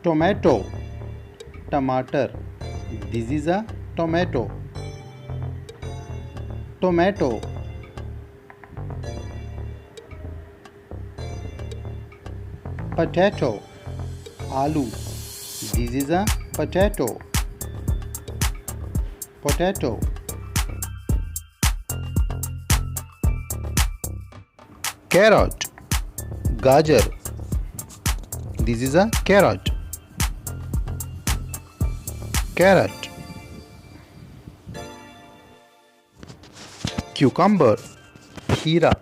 tomato टमाटर this is a tomato tomato potato आलू this is a potato potato carrot गाजर this is a carrot carrot cucumber खीरा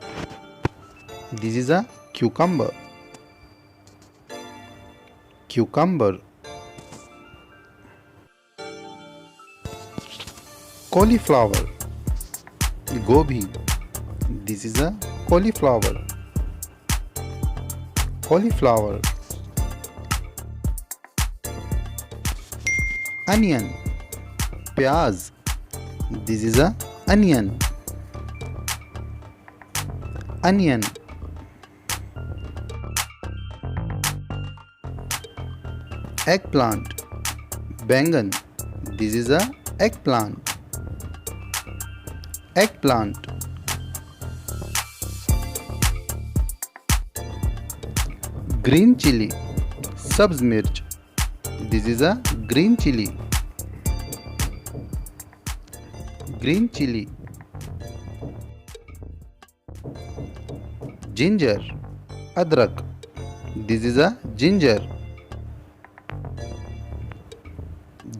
this is a cucumber cucumber cauliflower गोभी this is a cauliflower cauliflower onion प्याज this is a onion onion eggplant बैंगन this is a eggplant eggplant green chili सब्ज मिर्च this is a green chili green chili ginger अदरक this is a ginger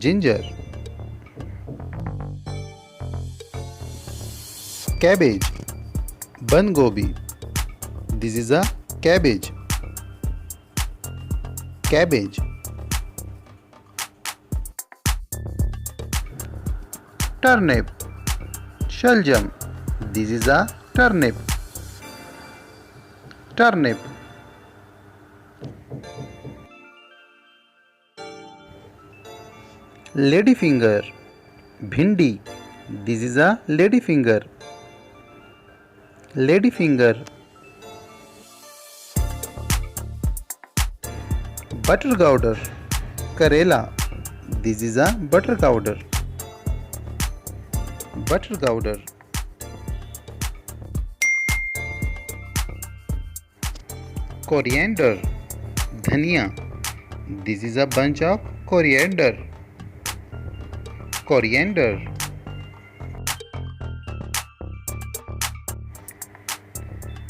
ginger cabbage बंद गोभी this is a cabbage cabbage turnip शलजम this is a turnip turnip lady finger भिंडी this is a lady finger lady finger butter powder करेला this is a butter powder butter powder coriander धनिया this is a bunch of coriander coriander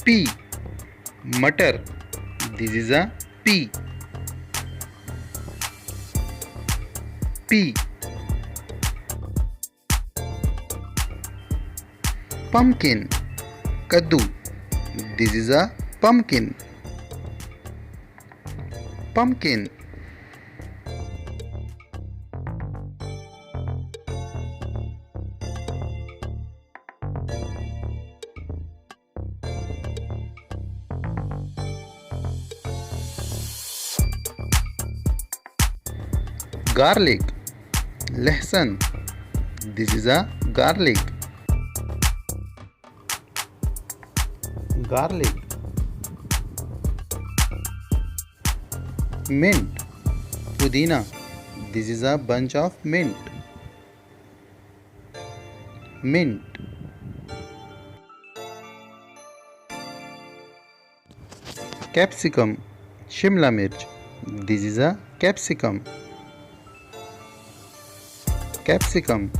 pea मटर this is a pea pea pumpkin कद्दू this is a pumpkin pumpkin garlic लहसुन this is a garlic garlic mint पुदीना this is a bunch of mint mint capsicum Shimla मिर्च this is a capsicum capsicum